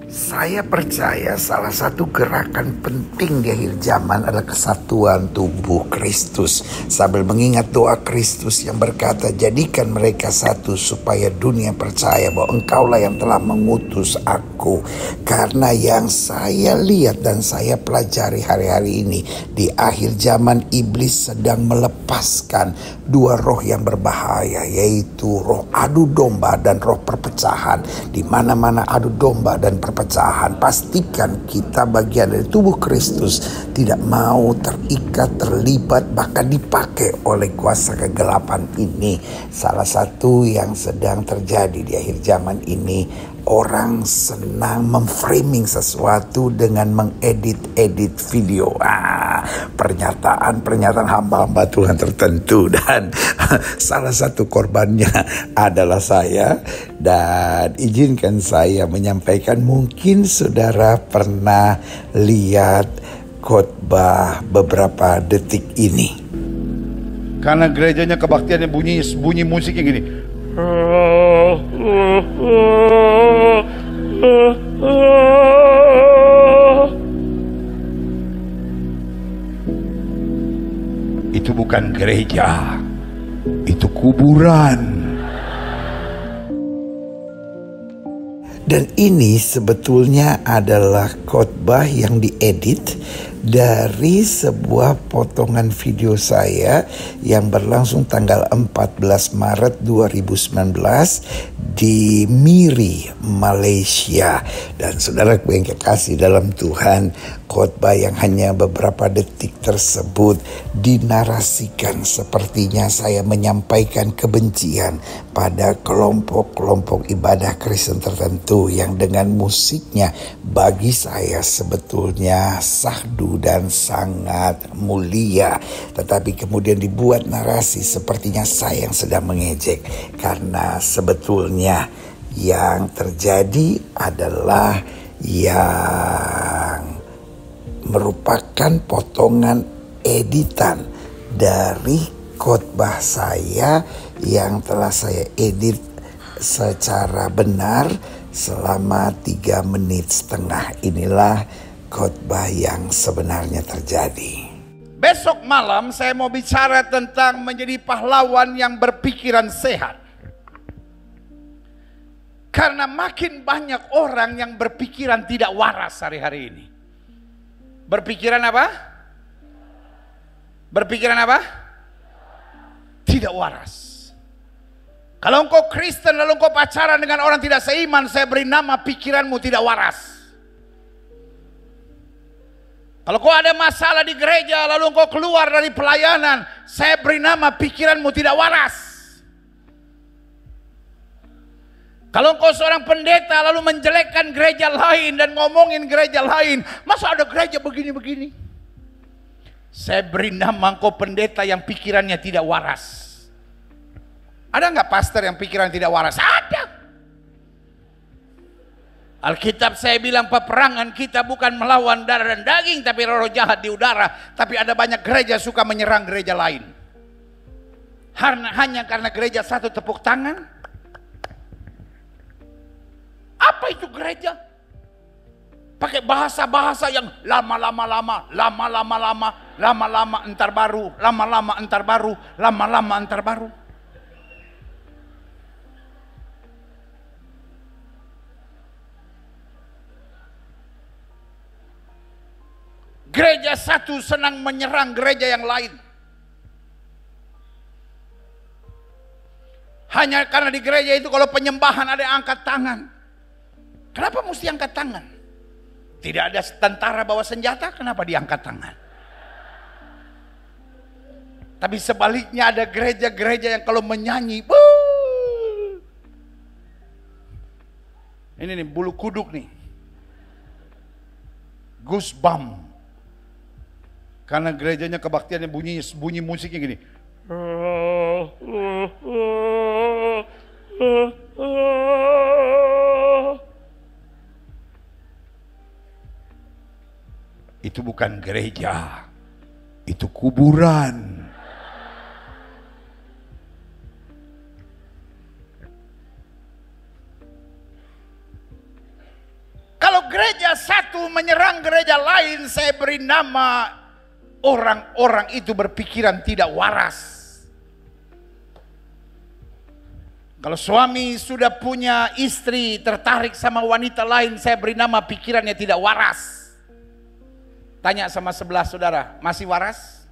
Saya percaya salah satu gerakan penting di akhir zaman adalah kesatuan tubuh Kristus. Sambil mengingat doa Kristus yang berkata, jadikan mereka satu supaya dunia percaya bahwa engkaulah yang telah mengutus aku. Karena yang saya lihat dan saya pelajari hari-hari ini, di akhir zaman iblis sedang melepaskan dua roh yang berbahaya, yaitu roh adu domba dan roh perpecahan. Di mana-mana adu domba dan perpecahan, pastikan kita bagian dari tubuh Kristus tidak mau terikat, terlibat, bahkan dipakai oleh kuasa kegelapan ini. Salah satu yang sedang terjadi di akhir zaman ini, orang senang memframing sesuatu dengan mengedit-edit video. Pernyataan hamba-hamba Tuhan tertentu, dan salah satu korbannya adalah saya. Dan izinkan saya menyampaikan, mungkin saudara pernah lihat khotbah beberapa detik ini. Karena gerejanya kebaktiannya bunyi musik yang gini. Itu bukan gereja, itu kuburan. Dan ini sebetulnya adalah khotbah yang diedit dari sebuah potongan video saya yang berlangsung tanggal 14 Maret 2019 di Miri, Malaysia. Dan saudara yang kekasih dalam Tuhan, khotbah yang hanya beberapa detik tersebut dinarasikan sepertinya saya menyampaikan kebencian pada kelompok-kelompok ibadah Kristen tertentu yang dengan musiknya bagi saya sebetulnya syahdu dan sangat mulia. Tetapi kemudian dibuat narasi sepertinya saya yang sedang mengejek, karena sebetulnya yang terjadi adalah yang merupakan potongan editan dari khotbah saya yang telah saya edit secara benar selama 3,5 menit. Inilah khotbah yang sebenarnya terjadi. Besok malam saya mau bicara tentang menjadi pahlawan yang berpikiran sehat. Karena makin banyak orang yang berpikiran tidak waras hari-hari ini. Berpikiran apa? Berpikiran apa? Tidak waras. Kalau engkau Kristen lalu engkau pacaran dengan orang tidak seiman, saya beri nama pikiranmu tidak waras. Kalau kau ada masalah di gereja lalu engkau keluar dari pelayanan, saya beri nama pikiranmu tidak waras. Kalau engkau seorang pendeta lalu menjelekkan gereja lain dan ngomongin gereja lain, masa ada gereja begini-begini? Saya beri nama engkau pendeta yang pikirannya tidak waras. Ada nggak pastor yang pikiran tidak waras? Ada. Alkitab saya bilang peperangan kita bukan melawan darah dan daging, tapi roh jahat di udara. Tapi ada banyak gereja suka menyerang gereja lain. Hanya karena gereja satu tepuk tangan. Apa itu gereja? Pakai bahasa-bahasa yang lama-lama entar baru, lama-lama entar baru. Gereja satu senang menyerang gereja yang lain. Hanya karena di gereja itu kalau penyembahan ada yang angkat tangan. Kenapa mesti angkat tangan? Tidak ada tentara bawa senjata, kenapa diangkat tangan? Tapi sebaliknya ada gereja-gereja yang kalau menyanyi, ini nih bulu kuduk nih, goosebump. Karena gerejanya kebaktiannya bunyi musiknya gini. Itu bukan gereja, itu kuburan. gereja satu menyerang gereja lain, saya beri nama orang-orang itu berpikiran tidak waras. Kalau suami sudah punya istri tertarik sama wanita lain, saya beri nama pikirannya tidak waras. Tanya sama sebelah saudara, masih waras?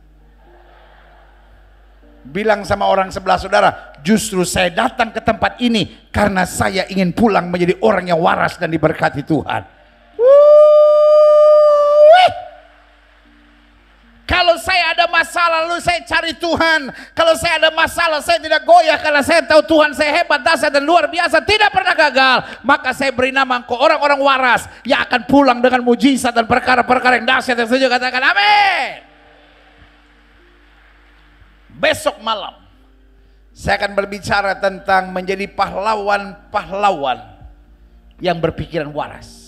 Bilang sama orang sebelah saudara, justru saya datang ke tempat ini karena saya ingin pulang menjadi orang yang waras dan diberkati Tuhan. Kalau saya ada masalah lalu saya cari Tuhan. Kalau saya ada masalah saya tidak goyah karena saya tahu Tuhan saya hebat, dahsyat dan luar biasa, tidak pernah gagal. Maka saya beri nama engkau orang-orang waras yang akan pulang dengan mujizat dan perkara-perkara yang dahsyat. Yang setuju katakan amin. Besok malam saya akan berbicara tentang menjadi pahlawan-pahlawan yang berpikiran waras.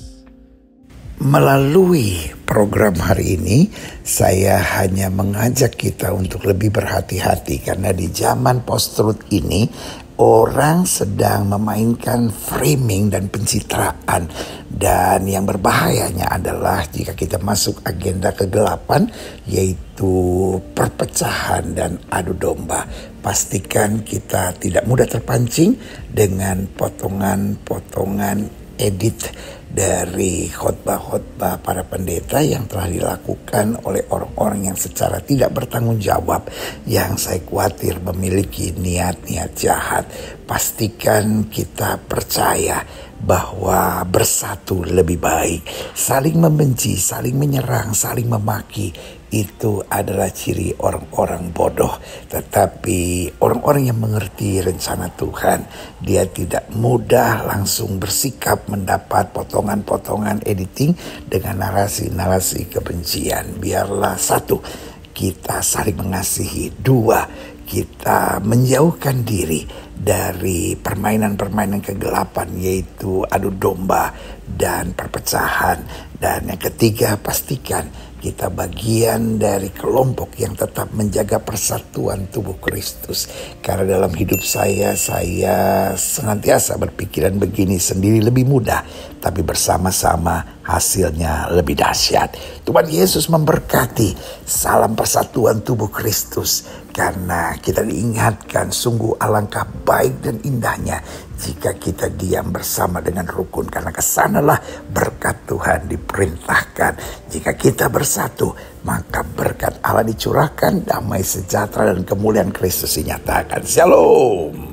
Melalui program hari ini, saya hanya mengajak kita untuk lebih berhati-hati karena di zaman post-truth ini orang sedang memainkan framing dan pencitraan, dan yang berbahayanya adalah jika kita masuk agenda kegelapan yaitu perpecahan dan adu domba. Pastikan kita tidak mudah terpancing dengan potongan-potongan edit dari khotbah-khotbah para pendeta yang telah dilakukan oleh orang-orang yang secara tidak bertanggung jawab, yang saya khawatir memiliki niat-niat jahat. Pastikan kita percaya bahwa bersatu lebih baik. Saling membenci, saling menyerang, saling memaki, itu adalah ciri orang-orang bodoh. Tetapi orang-orang yang mengerti rencana Tuhan, dia tidak mudah langsung bersikap mendapat potongan-potongan editing dengan narasi-narasi kebencian. Biarlah satu, kita saling mengasihi. Dua, kita menjauhkan diri dari permainan-permainan kegelapan yaitu adu domba dan perpecahan. Dan yang ketiga, pastikan kita bagian dari kelompok yang tetap menjaga persatuan tubuh Kristus. Karena dalam hidup saya senantiasa berpikiran begini, sendiri lebih mudah, tapi bersama-sama hasilnya lebih dahsyat. Tuhan Yesus memberkati. Salam persatuan tubuh Kristus. Karena kita diingatkan sungguh alangkah baik dan indahnya jika kita diam bersama dengan rukun. Karena kesanalah berkat Tuhan diperintahkan. Jika kita bersatu, maka berkat Allah dicurahkan, damai sejahtera dan kemuliaan Kristus dinyatakan. Shalom.